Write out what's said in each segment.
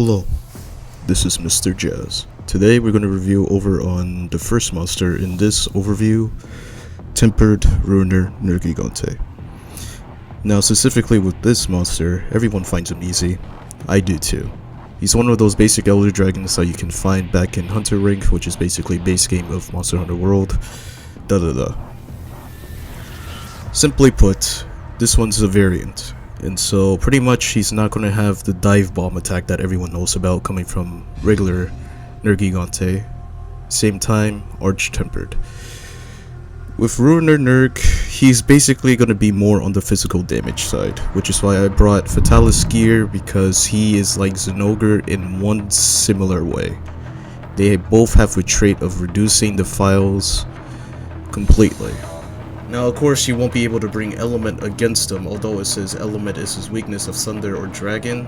Hello, this is Mr. Jazz. Today we're going to review over on the first monster in this overview, Tempered Ruiner Nergigante. Now specifically with this monster, everyone finds him easy. I do too. He's one of those basic elder dragons that you can find back in Hunter Rank, which is basically base game of Monster Hunter World. Simply put, this one's a variant. And so pretty much he's not going to have the dive bomb attack that everyone knows about coming from regular Nergigante. Same time, arch tempered. With Ruiner Nerg, he's basically going to be more on the physical damage side, which is why I brought Fatalis gear, because he is like Zenogre in one similar way. They both have a trait of reducing the files completely. Now of course you won't be able to bring element against him, although it says element is his weakness of thunder or dragon.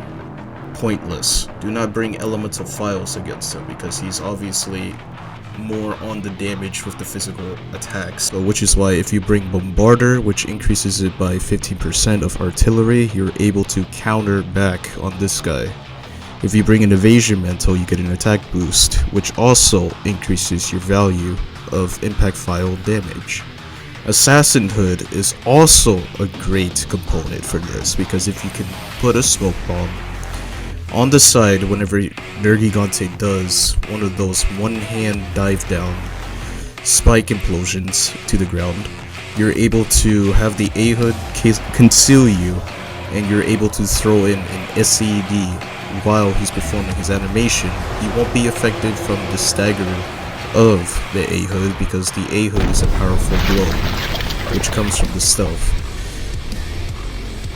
Pointless. Do not bring elements of files against him, because he's obviously more on the damage with the physical attacks. So which is why if you bring Bombarder, which increases it by 15% of artillery, you're able to counter back on this guy. If you bring an evasion mantle, you get an attack boost, which also increases your value of impact file damage. Assassin Hood is also a great component for this, because if you can put a smoke bomb on the side whenever Nergigante does one of those one-hand dive down spike implosions to the ground, you're able to have the A-Hood conceal you, and you're able to throw in an SCED while he's performing his animation. He won't be affected from the stagger of the A-Hood, because the A-Hood is a powerful blow, which comes from the stealth.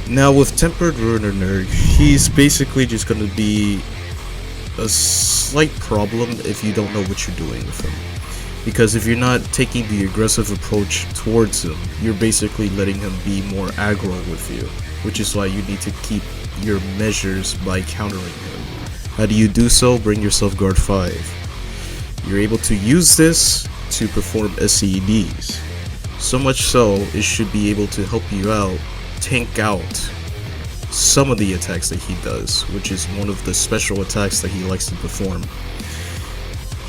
Now with Tempered Ruiner Nerg, he's basically just going to be a slight problem if you don't know what you're doing with him. Because if you're not taking the aggressive approach towards him, you're basically letting him be more aggro with you, which is why you need to keep your measures by countering him. How do you do so? Bring yourself guard 5. You're able to use this to perform SCEDs. So much so, it should be able to help you out tank out some of the attacks that he does, which is one of the special attacks that he likes to perform.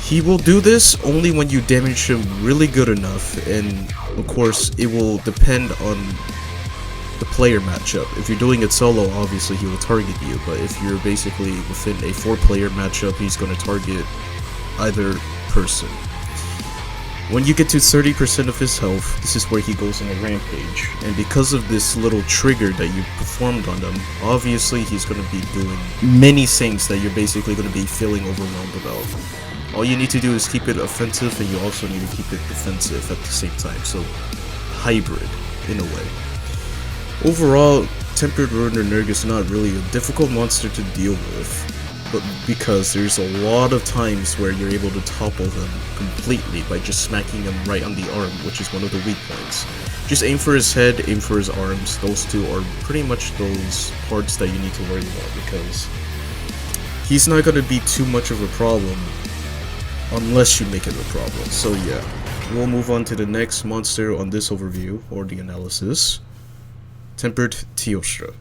He will do this only when you damage him really good enough, and of course it will depend on the player matchup. If you're doing it solo, obviously he will target you, but if you're basically within a 4-player matchup, he's going to target either person. When you get to 30% of his health, this is where he goes on a rampage, and because of this little trigger that you performed on him, obviously he's going to be doing many things that you're basically going to be feeling overwhelmed about. All you need to do is keep it offensive, and you also need to keep it defensive at the same time, so hybrid in a way. Overall, Tempered Ruiner Nerg is not really a difficult monster to deal with, but because there's a lot of times where you're able to topple them completely by just smacking him right on the arm, which is one of the weak points. Just aim for his head, aim for his arms. Those two are pretty much those parts that you need to worry about, because he's not going to be too much of a problem unless you make it a problem. So yeah, we'll move on to the next monster on this overview, or the analysis. Tempered Teostra.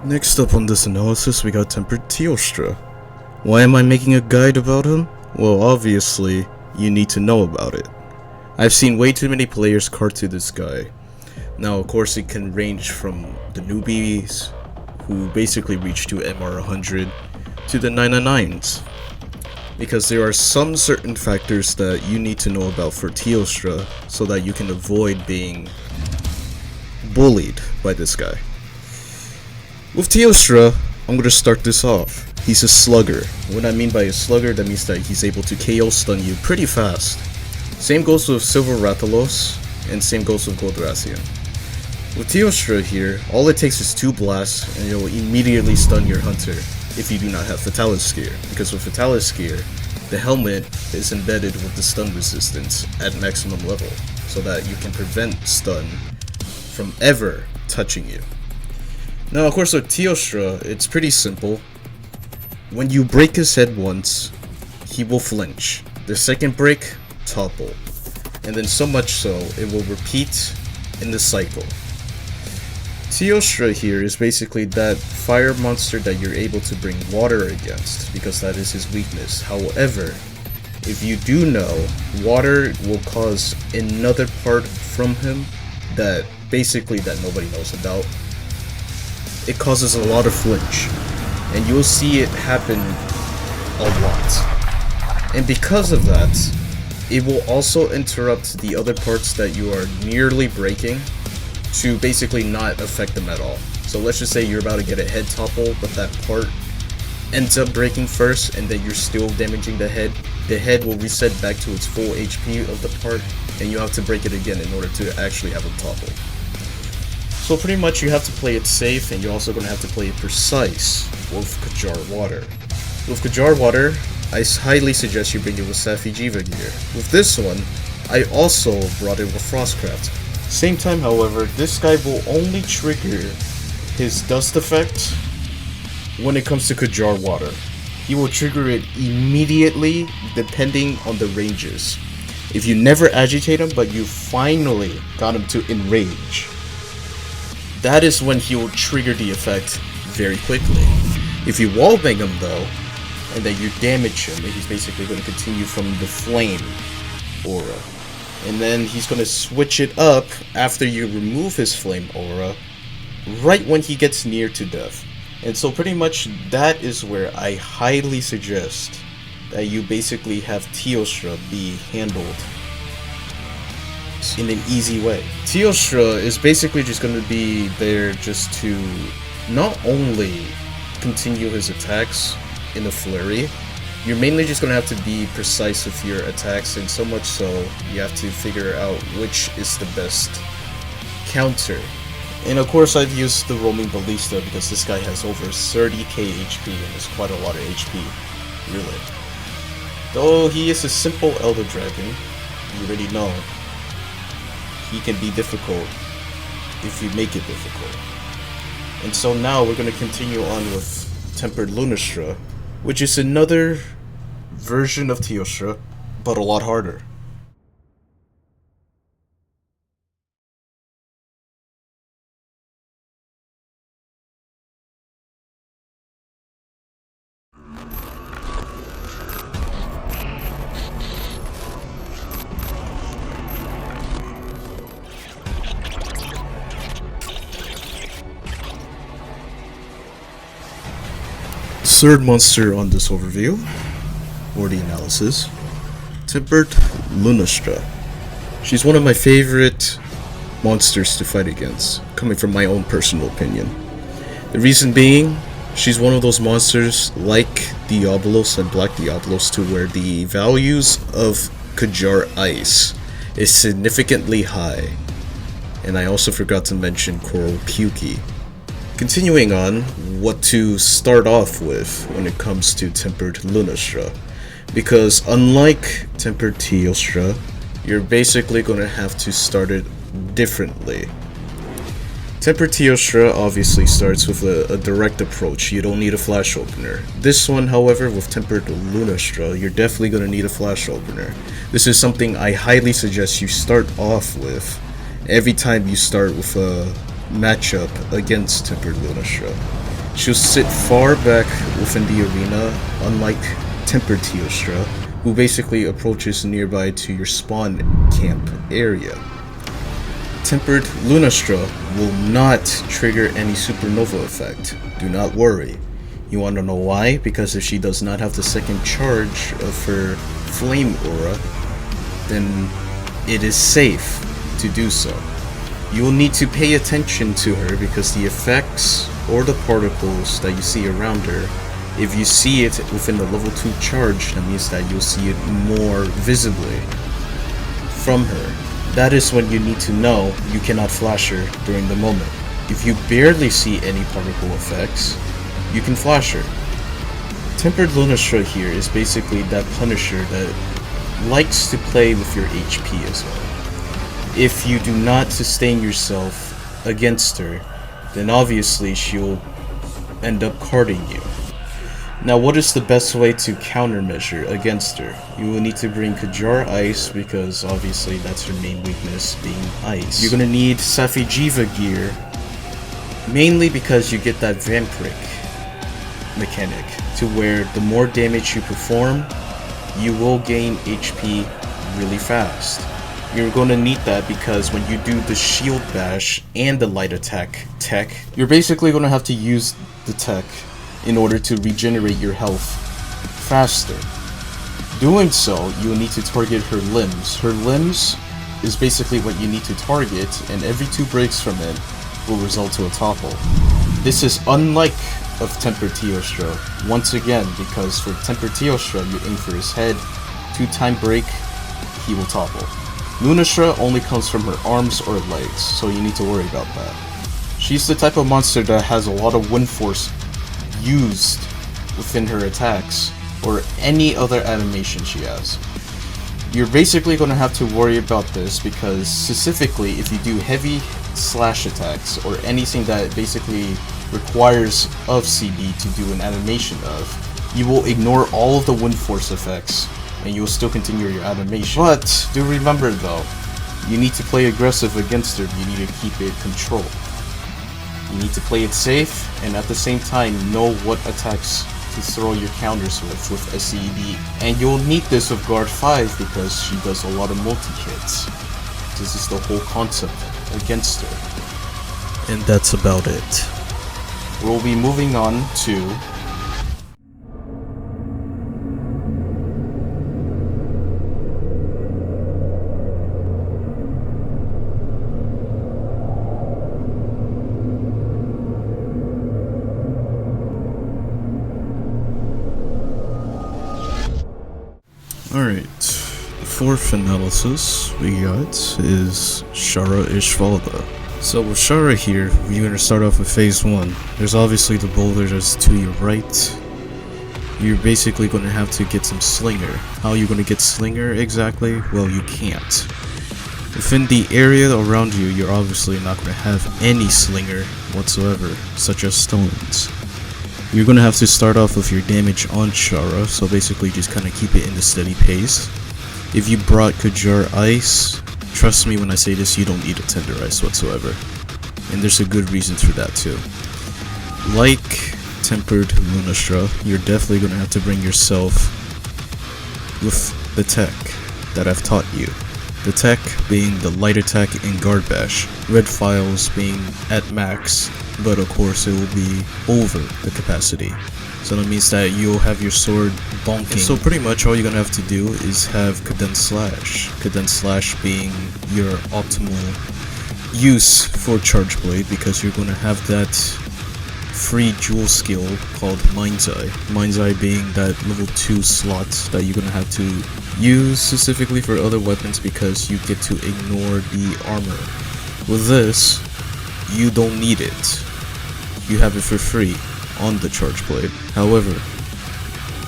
Next up on this analysis, we got Tempered Teostra. Why am I making a guide about him? Well, obviously, you need to know about it. I've seen way too many players cart to this guy. Now, of course, it can range from the newbies, who basically reach to MR 100, to the 999s. Because there are some certain factors that you need to know about for Teostra, so that you can avoid being bullied by this guy. With Teostra, I'm going to start this off. He's a slugger. What I mean by a slugger, that means that he's able to KO stun you pretty fast. Same goes with Silver Rathalos, and same goes with Gold Rathian. With Teostra here, all it takes is 2 blasts, and it will immediately stun your hunter if you do not have Fatalis gear. Because with Fatalis gear, the helmet is embedded with the stun resistance at maximum level, so that you can prevent stun from ever touching you. Now, of course, with Teostra, it's pretty simple. When you break his head once, he will flinch. The second break, topple. And then so much so, it will repeat in the cycle. Teostra here is basically that fire monster that you're able to bring water against, because that is his weakness. However, if you do know, water will cause another part from him that nobody knows about. It causes a lot of flinch, and you'll see it happen a lot. And because of that, it will also interrupt the other parts that you are nearly breaking to basically not affect them at all. So let's just say you're about to get a head topple, but that part ends up breaking first, and then you're still damaging the head. The head will reset back to its full HP of the part, and you have to break it again in order to actually have a topple. So pretty much you have to play it safe, and you're also going to have to play it precise with Kajar Water. With Kajar Water, I highly suggest you bring it with Safi Jiva gear. With this one, I also brought it with Frostcraft. Same time, however, this guy will only trigger his dust effect when it comes to Kajar Water. He will trigger it immediately depending on the ranges. If you never agitate him, but you finally got him to enrage, that is when he will trigger the effect very quickly. If you wallbang him though, and then you damage him, he's basically going to continue from the flame aura. And then he's going to switch it up after you remove his flame aura, right when he gets near to death. And so pretty much that is where I highly suggest that you basically have Teostra be handled in an easy way. Teostra is basically just going to be there just to not only continue his attacks in a flurry, you're mainly just going to have to be precise with your attacks, and so much so you have to figure out which is the best counter. And of course I've used the roaming ballista because this guy has over 30k HP and is quite a lot of HP, really. Though he is a simple Elder Dragon, you already know he can be difficult if you make it difficult. And so now we're going to continue on with Tempered Lunastra, which is another version of Teostra, but a lot harder. Third monster on this overview, or the analysis, Tempered Lunastra. She's one of my favorite monsters to fight against, coming from my own personal opinion. The reason being, she's one of those monsters like Diablos and Black Diablos to where the values of Kajar Ice is significantly high. And I also forgot to mention Coral Puki. Continuing on, what to start off with when it comes to Tempered Lunastra, because unlike Tempered Teostra, you're basically going to have to start it differently. Tempered Teostra obviously starts with a direct approach. You don't need a flash opener. This one, however, with Tempered Lunastra, you're definitely going to need a flash opener. This is something I highly suggest you start off with every time you start with a matchup against Tempered Lunastra. She'll sit far back within the arena, unlike Tempered Teostra, who basically approaches nearby to your spawn camp area. Tempered Lunastra will not trigger any supernova effect. Do not worry. You want to know why? Because if she does not have the second charge of her flame aura, then it is safe to do so. You will need to pay attention to her because the effects or the particles that you see around her, if you see it within the level 2 charge, that means that you'll see it more visibly from her. That is when you need to know you cannot flash her during the moment. If you barely see any particle effects, you can flash her. Tempered Lunastra here is basically that Punisher that likes to play with your HP as well. If you do not sustain yourself against her, then obviously she'll end up carding you. Now, what is the best way to countermeasure against her? You will need to bring Kajar Ice, because obviously that's her main weakness, being ice. You're gonna need Safijiva gear, mainly because you get that Vampiric mechanic, to where the more damage you perform, you will gain HP really fast. You're going to need that because when you do the shield bash and the light attack tech, you're basically going to have to use the tech in order to regenerate your health faster. Doing so, you will need to target her limbs. Her limbs is basically what you need to target, and every 2 breaks from it will result to a topple. This is unlike of Tempered Teostra, once again, because for Tempered Teostra, you aim for his head, 2-time break, he will topple. Lunastra only comes from her arms or legs, so you need to worry about that. She's the type of monster that has a lot of wind force used within her attacks, or any other animation she has. You're basically going to have to worry about this because specifically if you do heavy slash attacks or anything that basically requires of CD to do an animation of, you will ignore all of the wind force effects and you will still continue your animation. But do remember though, you need to play aggressive against her. You need to keep it controlled. You need to play it safe and at the same time know what attacks to throw your counters with SCED. And you'll need this with Guard 5 because she does a lot of multi-hits. This is the whole concept against her. And that's about it. We'll be moving on to Alright, fourth analysis we got is Shara Ishvalda. So with Shara here, we're going to start off with phase 1. There's obviously the boulder that's to your right. You're basically going to have to get some slinger. How are you going to get slinger exactly? Well, you can't. Within the area around you, you're obviously not going to have any slinger whatsoever, such as stones. You're going to have to start off with your damage on Shara, so basically just kind of keep it in the steady pace. If you brought Kajar Ice, trust me when I say this, you don't need a Tender Ice whatsoever. And there's a good reason for that too. Like Tempered Lunastra, you're definitely going to have to bring yourself with the tech that I've taught you. The tech being the light attack and guard bash, red files being at max, but of course it will be over the capacity. So that means that you'll have your sword bonking. And so pretty much all you're gonna have to do is have Cadence Slash. Cadence Slash being your optimal use for Charge Blade because you're gonna have that free jewel skill called Mind's Eye. Mind's Eye being that level 2 slot that you're gonna have to use specifically for other weapons because you get to ignore the armor. With this, you don't need it. You have it for free on the Charge Blade. However,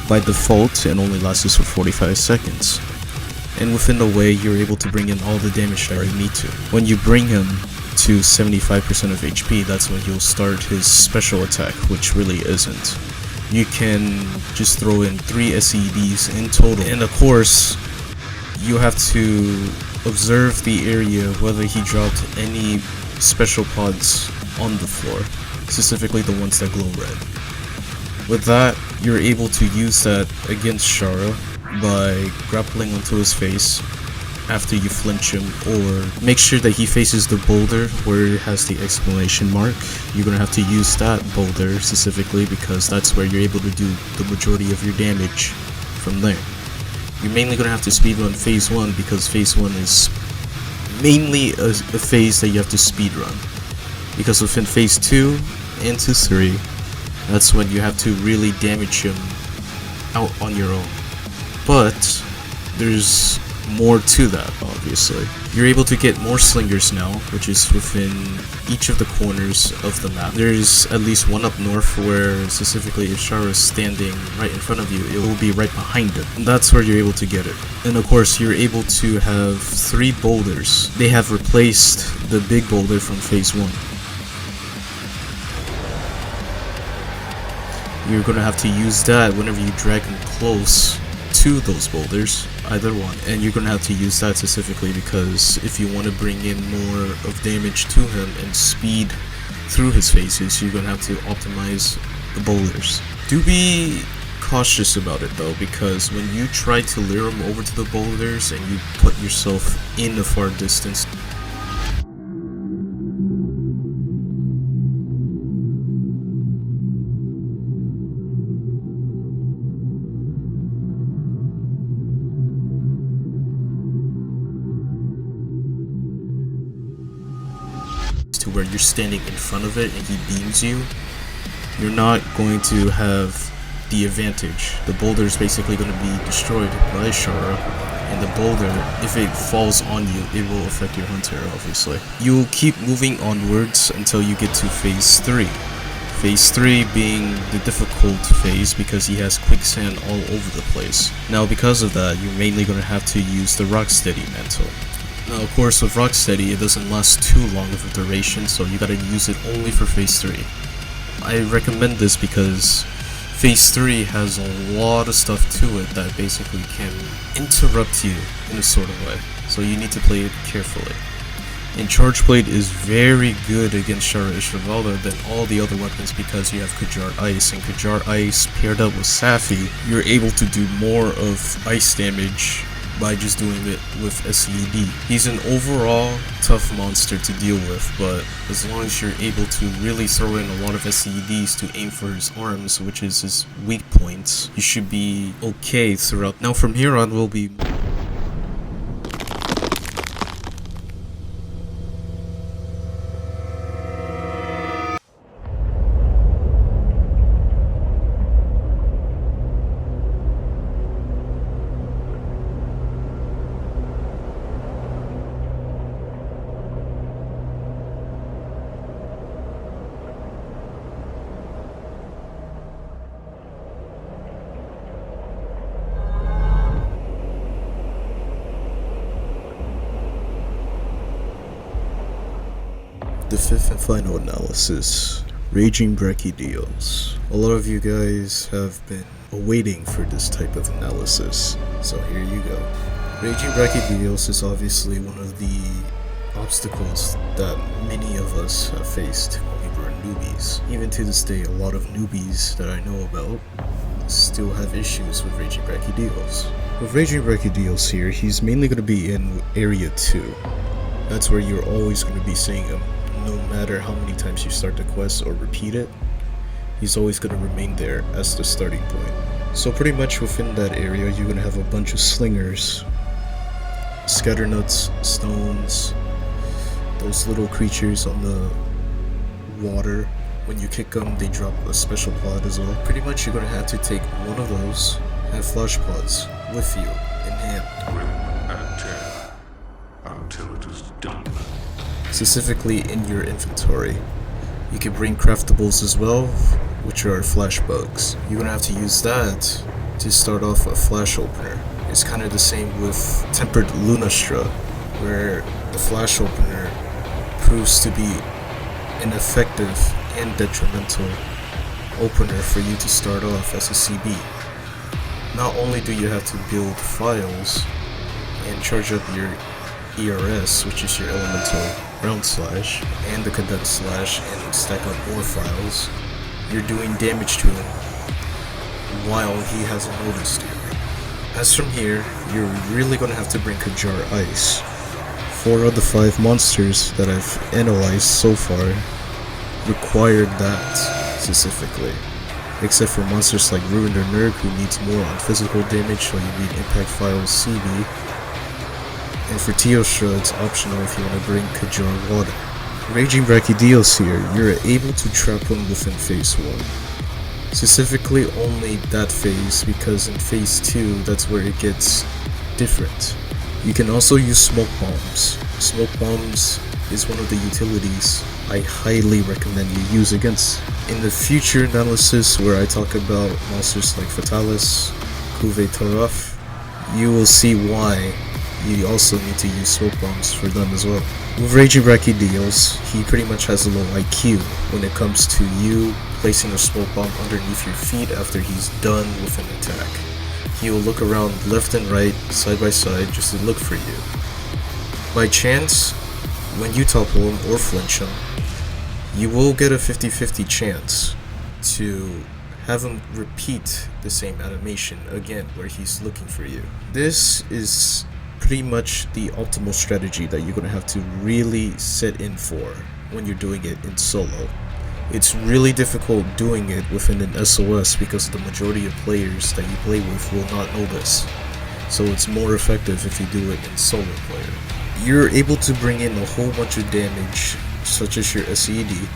by default, it only lasts for 45 seconds. And within the way, you're able to bring in all the damage that you need to. When you bring him to 75% of HP, that's when you'll start his special attack, which really isn't. You can just throw in 3 SCDs in total. And of course, you have to observe the area whether he dropped any special pods on the floor, specifically the ones that glow red. With that, you're able to use that against Shara by grappling onto his face after you flinch him, or make sure that he faces the boulder where it has the exclamation mark. You're gonna have to use that boulder specifically because that's where you're able to do the majority of your damage from there. You're mainly gonna have to speedrun phase 1 because phase 1 is mainly a phase that you have to speedrun. Because within phase 2 into 3, that's when you have to really damage him out on your own. But there's more to that, obviously. You're able to get more slingers now, which is within each of the corners of the map. There's at least one up north where specifically if Shara is standing right in front of you, it will be right behind him. And that's where you're able to get it. And of course, you're able to have 3 boulders. They have replaced the big boulder from phase 1. You're gonna have to use that whenever you drag him close to those boulders, either one, and you're gonna have to use that specifically because if you want to bring in more of damage to him and speed through his phases, you're gonna have to optimize the boulders. Do be cautious about it though, because when you try to lure him over to the boulders and you put yourself in a far distance, to where you're standing in front of it and he beams you, you're not going to have the advantage. The boulder is basically going to be destroyed by Shara, and the boulder, if it falls on you, it will affect your hunter, obviously. You'll keep moving onwards until you get to phase 3. Phase 3 being the difficult phase because he has quicksand all over the place. Now because of that, you're mainly going to have to use the Rocksteady mantle. Now of course with Rocksteady it doesn't last too long of a duration, so you gotta use it only for phase 3. I recommend this because phase 3 has a lot of stuff to it that basically can interrupt you in a sort of way, so you need to play it carefully. And Charge Blade is very good against Shara Ishvalda than all the other weapons because you have Kajar Ice, and Kajar Ice paired up with Safi, you're able to do more of ice damage by just doing it with SED. He's an overall tough monster to deal with, but as long as you're able to really throw in a lot of SEDs to aim for his arms, which is his weak points, you should be okay throughout. Now from here on will be the fifth and final analysis, Raging Brachydios. A lot of you guys have been waiting for this type of analysis, so here you go. Raging Brachydios is obviously one of the obstacles that many of us have faced when we were newbies. Even to this day, a lot of newbies that I know about still have issues with Raging Brachydios. With Raging Brachydios here, he's mainly going to be in Area 2. That's where you're always going to be seeing him. No matter how many times you start the quest or repeat it, he's always going to remain there as the starting point. So pretty much within that area, you're going to have a bunch of slingers, scatternuts, stones, those little creatures on the water. When you kick them, they drop a special pod as well. Pretty much you're going to have to take one of those, have flash pods with you in hand. Grim and tear until it is done. Specifically in your inventory. You can bring craftables as well, which are flash bugs. You're gonna have to use that to start off a flash opener. It's kind of the same with tempered Lunastra, where the flash opener proves to be an effective and detrimental opener for you to start off as a CB. Not only do you have to build files and charge up your ERS, which is your elemental round slash, and the condensed slash, and stack up more files, you're doing damage to him while he hasn't noticed you. As from here, you're really going to have to bring Kajar Ice. 4 of the 5 monsters that I've analyzed so far required that specifically, except for monsters like Ruined or Nerg, who needs more on physical damage, so you need Impact Files CB. And for Teostra, it's optional if you want to bring Kajar Water. Raging Brachydios here, you're able to trap him within phase 1. Specifically only that phase, because in phase 2, that's where it gets different. You can also use smoke bombs. Smoke bombs is one of the utilities I highly recommend you use against. In the future analysis where I talk about monsters like Fatalis, Kuve Taraf, you will see why you also need to use smoke bombs for them as well. With Raging Brachydios, he pretty much has a low IQ when it comes to you placing a smoke bomb underneath your feet after he's done with an attack. He will look around left and right, side by side, just to look for you. By chance, when you topple him or flinch him, you will get a 50-50 chance to have him repeat the same animation again where he's looking for you. This is pretty much the optimal strategy that you're going to have to really set in for when you're doing it in solo. It's really difficult doing it within an SOS because the majority of players that you play with will not know this. So it's more effective if you do it in solo player. You're able to bring in a whole bunch of damage, such as your SED,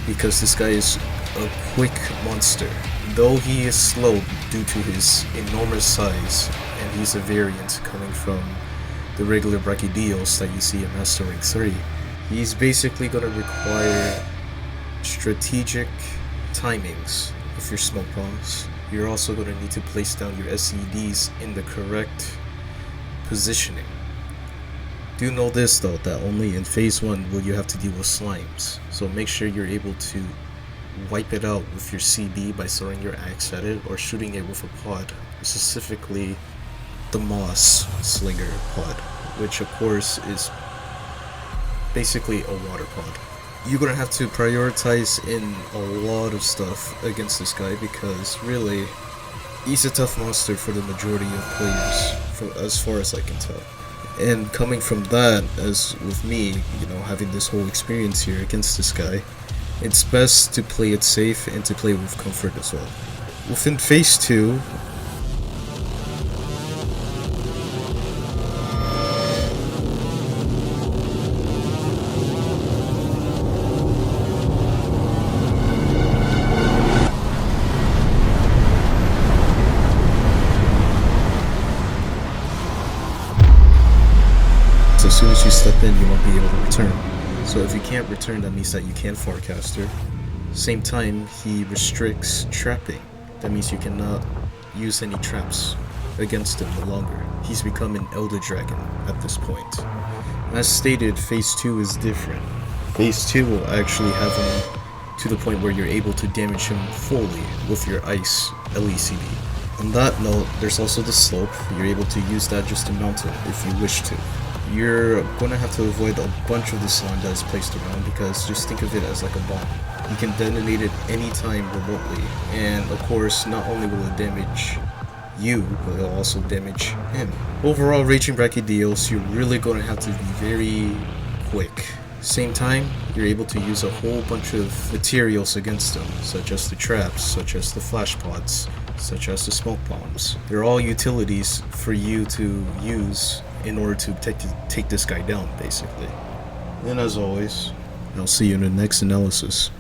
because this guy is a quick monster. Though he is slow due to his enormous size, and he's a variant coming from the regular Brachydios that you see in Master Rank 3, he's basically going to require strategic timings with your smoke bombs. You're also going to need to place down your SEDs in the correct positioning. Do know this though, that only in phase 1 will you have to deal with slimes, so make sure you're able to wipe it out with your CB by throwing your axe at it or shooting it with a pod, specifically the Moss Slinger pod, which of course is basically a water pod. You're gonna have to prioritize in a lot of stuff against this guy because really, he's a tough monster for the majority of players, as far as I can tell. And coming from that, as with me, you know, having this whole experience here against this guy, it's best to play it safe and to play with comfort as well. Within phase 2, as soon as you step in, you won't be able to return. So if you can't return, that means that you can forecaster. Same time, he restricts trapping. That means you cannot use any traps against him no longer. He's become an Elder Dragon at this point. As stated, phase 2 is different. Phase 2 will actually have him to the point where you're able to damage him fully with your Ice LECD. On that note, there's also the slope. You're able to use that just to mount him if you wish to. You're gonna have to avoid a bunch of the slime that is placed around because just think of it as like a bomb. You can detonate it anytime remotely, and of course, not only will it damage you, but it'll also damage him. Overall, Raging Brachydios, you're really gonna have to be very quick. Same time, you're able to use a whole bunch of materials against them, such as the traps, such as the flash pods, such as the smoke bombs. They're all utilities for you to use in order to take this guy down, basically. And as always, I'll see you in the next analysis.